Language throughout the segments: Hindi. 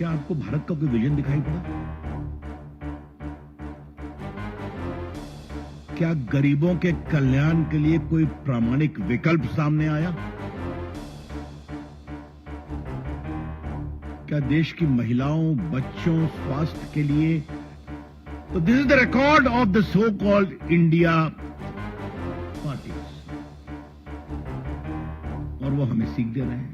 क्या आपको भारत का कोई विजन दिखाई पड़ा? क्या गरीबों के कल्याण के लिए कोई प्रामाणिक विकल्प सामने आया? क्या देश की महिलाओं, बच्चों, स्वास्थ्य के लिए? तो this is the record of the so called India parties, और वो हमें सीख दे रहे हैं।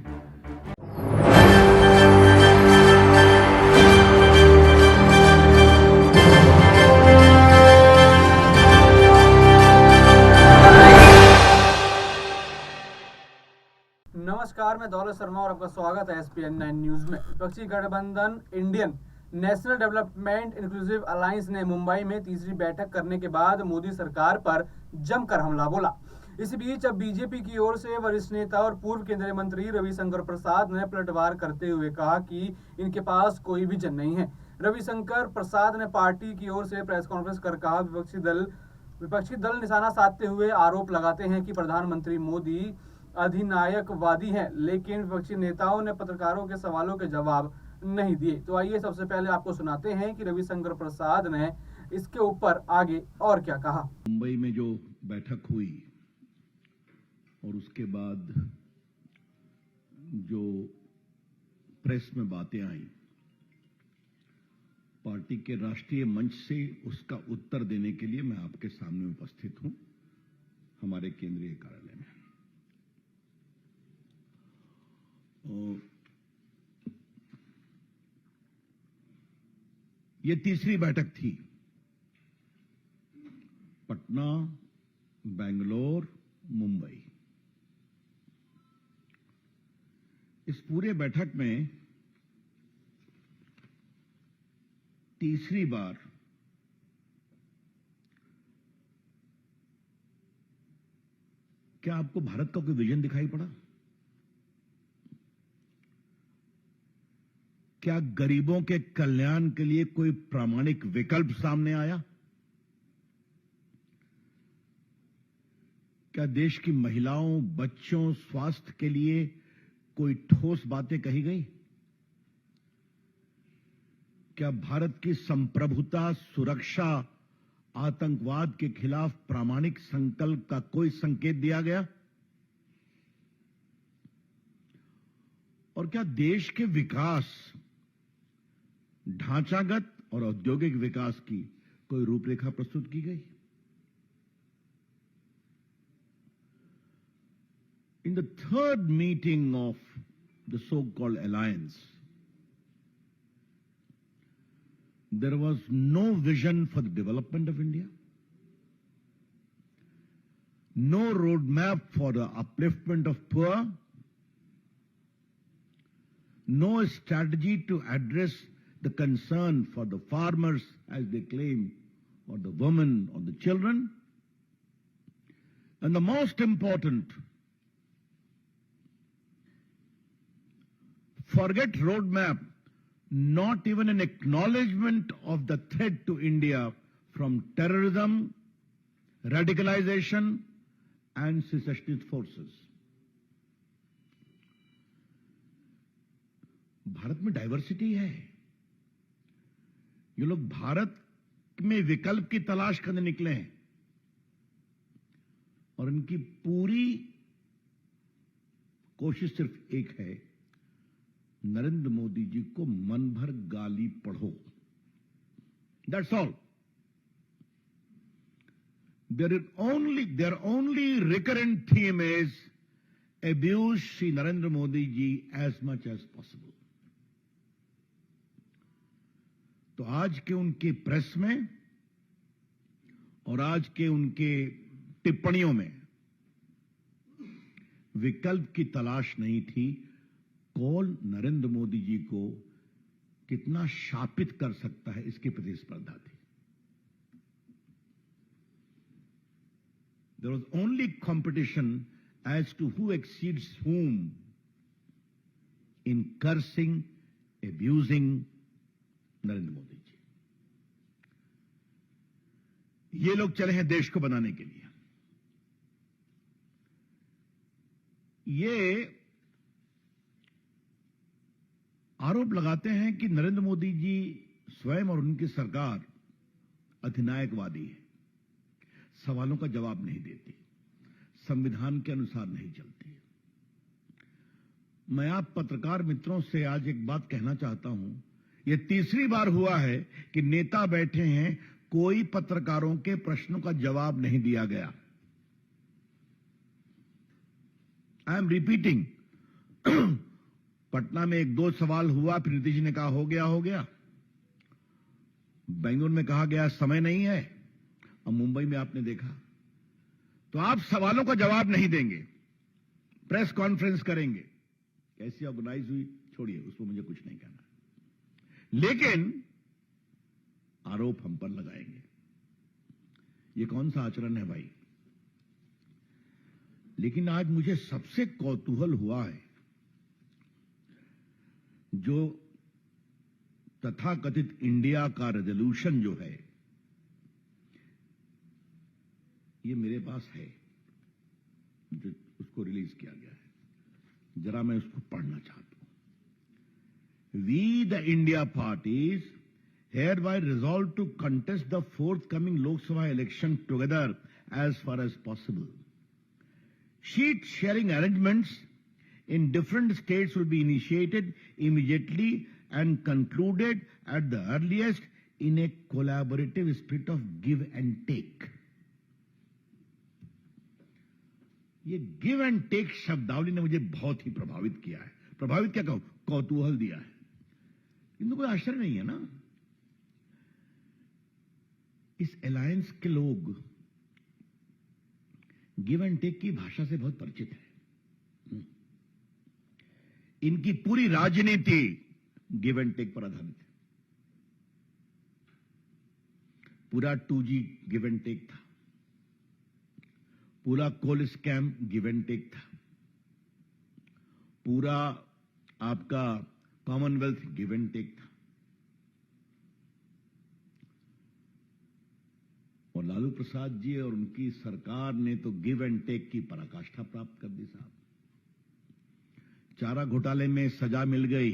नमस्कार, मैं दौलत शर्मा और आपका स्वागत है SPN9 न्यूज में। विपक्षी गठबंधन Indian national development inclusive alliance ने मुंबई में तीसरी बैठक करने के बाद मोदी सरकार पर जमकर हमला बोला। इस बीच अब बीजेपी की ओर से वरिष्ठ नेता और पूर्व केंद्रीय मंत्री रविशंकर प्रसाद ने पलटवार करते हुए कहा कि इनके पास कोई विजन नहीं है। रविशंकर प्रसाद ने पार्टी की ओर से प्रेस कॉन्फ्रेंस कर कहा, विपक्षी दल निशाना साधते हुए आरोप लगाते हैं कि प्रधानमंत्री मोदी अधिनायकवादी हैं, लेकिन विपक्षी नेताओं ने पत्रकारों के सवालों के जवाब नहीं दिए। तो आइए सबसे पहले आपको सुनाते हैं कि रविशंकर प्रसाद ने इसके ऊपर आगे और क्या कहा। मुंबई में जो बैठक हुई और उसके बाद जो प्रेस में बातें आई, पार्टी के राष्ट्रीय मंच से उसका उत्तर देने के लिए मैं आपके सामने उपस्थित हूं, हमारे केंद्रीय कार्यालय में। ये तीसरी बैठक थी। पटना, बेंगलोर, मुंबई, इस पूरे बैठक में तीसरी बार क्या आपको भारत का कोई विजन दिखाई पड़ा? क्या गरीबों के कल्याण के लिए कोई प्रामाणिक विकल्प सामने आया? क्या देश की महिलाओं, बच्चों, स्वास्थ्य के लिए कोई ठोस बातें कही गई? क्या भारत की संप्रभुता, सुरक्षा, आतंकवाद के खिलाफ प्रामाणिक संकल्प का कोई संकेत दिया गया? और क्या देश के विकास, ढांचागत और औद्योगिक विकास की कोई रूपरेखा प्रस्तुत की गई? In the third meeting of the so-called alliance, there was no vision for the development of India, no roadmap for the upliftment of poor, no strategy to address the concern for the farmers, as they claim, or the women, or the children. And the most important, forget roadmap, not even an acknowledgement of the threat to India from terrorism, radicalization, and secessionist forces. Bharat में डाइवर्सिटी है। ये लोग भारत में विकल्प की तलाश करने निकले हैं और इनकी पूरी कोशिश सिर्फ एक है, नरेंद्र मोदी जी को मन भर गाली पढ़ो। That's all. Their only recurrent theme is abuse Shri Narendra Modi ji as much as possible. तो आज के उनके प्रेस में और आज के उनके टिप्पणियों में विकल्प की तलाश नहीं थी। कौन नरेंद्र मोदी जी को कितना शापित कर सकता है, इसकी प्रतिस्पर्धा थी। There was only competition as to who exceeds whom in cursing, abusing Narendra Modi ji. ये लोग चले हैं देश को बनाने के लिए। ये आरोप लगाते हैं कि नरेंद्र मोदी जी स्वयं और उनकी सरकार अधिनायकवादी है, सवालों का जवाब नहीं देती, संविधान के अनुसार नहीं चलती। मैं आप पत्रकार मित्रों से आज एक बात कहना चाहता हूं, यह तीसरी बार हुआ है कि नेता बैठे हैं, कोई पत्रकारों के प्रश्नों का जवाब नहीं दिया गया। आई एम रिपीटिंग, पटना में एक दो सवाल हुआ, फिर नीतीश जी ने कहा हो गया। बेंगलुरु में कहा गया समय नहीं है, और मुंबई में आपने देखा। तो आप सवालों का जवाब नहीं देंगे, प्रेस कॉन्फ्रेंस करेंगे, कैसी ऑर्गेनाइज हुई छोड़िए, उसमें मुझे कुछ नहीं कहना, लेकिन आरोप हम पर लगाएंगे। ये कौन सा आचरण है भाई? लेकिन आज मुझे सबसे कौतूहल हुआ है, जो तथाकथित इंडिया का रेजोल्यूशन जो है, ये मेरे पास है, जो उसको रिलीज किया गया है, जरा मैं उसको पढ़ना चाहता हूं। We the India parties hereby resolve to contest the forthcoming Lok Sabha election together as far as possible. Sheet sharing arrangements in different states will be initiated immediately and concluded at the earliest in a collaborative spirit of give and take. ये गिव एंड टेक शब्दावली ने मुझे बहुत ही प्रभावित किया है। प्रभावित क्या कहूं, कौतूहल दिया है। इनको कोई आश्चर्य नहीं है ना, इस अलायंस के लोग गिव एंड टेक की भाषा से बहुत परिचित है। इनकी पूरी राजनीति गिव एंड टेक पर आधारित है। पूरा 2G गिव एंड टेक था, पूरा कोल स्कैम गिव एंड टेक था, पूरा आपका कॉमनवेल्थ गिव एंड टेक था। और लालू प्रसाद जी और उनकी सरकार ने तो गिव एंड टेक की पराकाष्ठा प्राप्त कर दी साहब। चारा घोटाले में सजा मिल गई,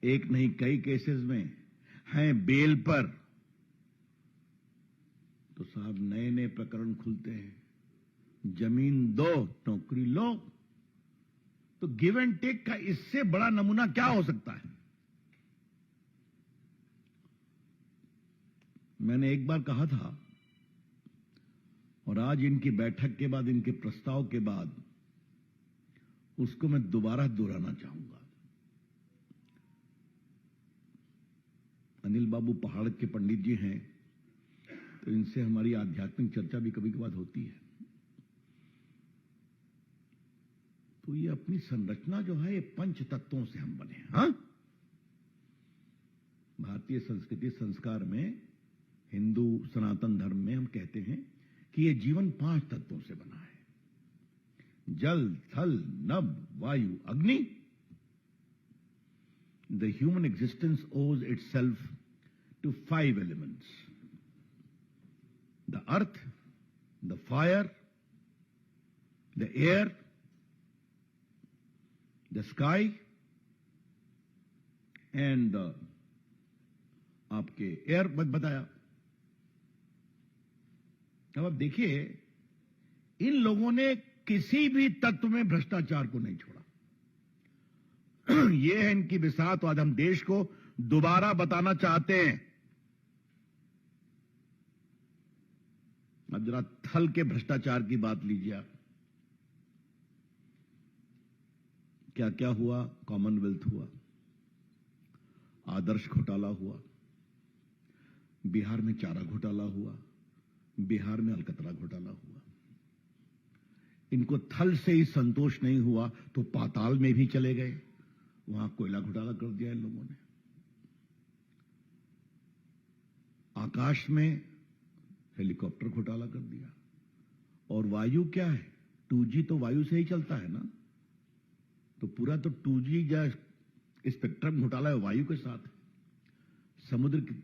एक नहीं कई केसेस में हैं बेल पर, तो साहब नए नए प्रकरण खुलते हैं। जमीन दो, नौकरी लो। तो गिव एंड टेक का इससे बड़ा नमूना क्या हो सकता है? मैंने एक बार कहा था, और आज इनकी बैठक के बाद, इनके प्रस्ताव के बाद, उसको मैं दोबारा दोहराना चाहूंगा। अनिल बाबू पहाड़ के पंडित जी हैं, तो इनसे हमारी आध्यात्मिक चर्चा भी कभी कभार होती है। तो ये अपनी संरचना जो है, ये पंच तत्वों से हम बने हैं। हाँ, भारतीय संस्कृति संस्कार में, हिंदू सनातन धर्म में हम कहते हैं कि ये जीवन 5 तत्वों से बना है। जल, थल, नभ, वायु, अग्नि। The human existence owes itself to 5 elements: the earth, the fire, the air, the sky and आपके एयर बताया। अब आप देखिए, इन लोगों ने किसी भी तत्व में भ्रष्टाचार को नहीं छोड़ा। यह है इनकी बिसात, तो आज हम देश को दोबारा बताना चाहते हैं। अब जरा थल के भ्रष्टाचार की बात लीजिए आप। क्या क्या हुआ? कॉमनवेल्थ हुआ, आदर्श घोटाला हुआ, बिहार में चारा घोटाला हुआ, बिहार में अलकतरा घोटाला हुआ। इनको थल से ही संतोष नहीं हुआ तो पाताल में भी चले गए, वहां कोयला घोटाला कर दिया इन लोगों ने। आकाश में हेलीकॉप्टर घोटाला कर दिया। और वायु क्या है? 2G तो वायु से ही चलता है ना, तो पूरा तो 2G या स्पेक्ट्रम घोटाला है वायु के साथ। समुद्र की,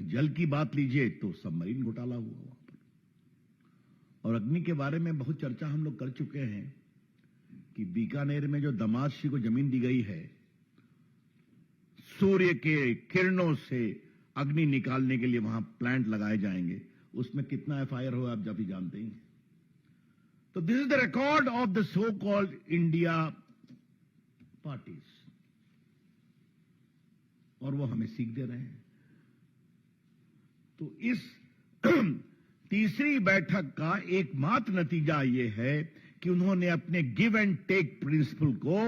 जल की बात लीजिए तो सबमरीन घोटाला हुआ वहां पर। और अग्नि के बारे में बहुत चर्चा हम लोग कर चुके हैं कि बीकानेर में जो दामाद श्री को जमीन दी गई है, सूर्य के किरणों से अग्नि निकालने के लिए वहां प्लांट लगाए जाएंगे, उसमें कितना एफआईआर हो आप जब ही जानते ही। तो this is the record of the so called India parties, और वो हमें सीख दे रहे हैं। तो इस तीसरी बैठक का एकमात्र नतीजा यह है कि उन्होंने अपने गिव एंड टेक प्रिंसिपल को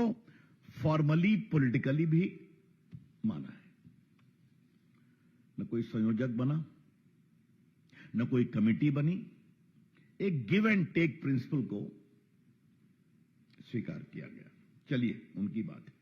फॉर्मली पॉलिटिकली भी माना है। न कोई संयोजक बना, न कोई कमेटी बनी, एक गिव एंड टेक प्रिंसिपल को स्वीकार किया गया। चलिए उनकी बात है।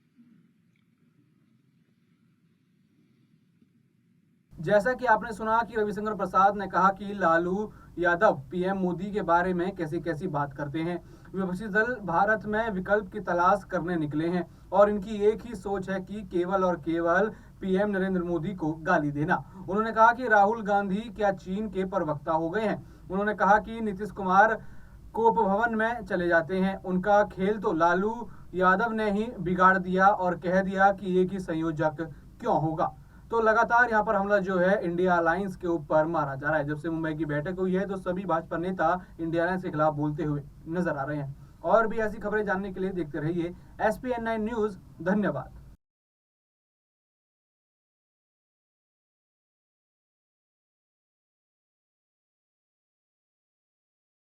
जैसा कि आपने सुना कि रविशंकर प्रसाद ने कहा कि लालू यादव पीएम मोदी के बारे में कैसी कैसी बात करते हैं। विपक्षी दल भारत में विकल्प की तलाश करने निकले हैं और इनकी एक ही सोच है कि केवल और केवल पीएम नरेंद्र मोदी को गाली देना। उन्होंने कहा कि राहुल गांधी क्या चीन के प्रवक्ता हो गए हैं। उन्होंने कहा कि नीतीश कुमार कोप भवन में चले जाते हैं। उनका खेल तो लालू यादव ने ही बिगाड़ दिया और कह दिया कि एक ही संयोजक क्यों होगा। तो लगातार यहाँ पर हमला जो है इंडिया अलायंस के ऊपर मारा जा रहा है। जब से मुंबई की बैठक हुई है तो सभी भाजपा नेता इंडिया अलायंस के खिलाफ बोलते हुए नजर आ रहे हैं। और भी ऐसी खबरें जानने के लिए देखते रहिए SPN9 न्यूज। धन्यवाद।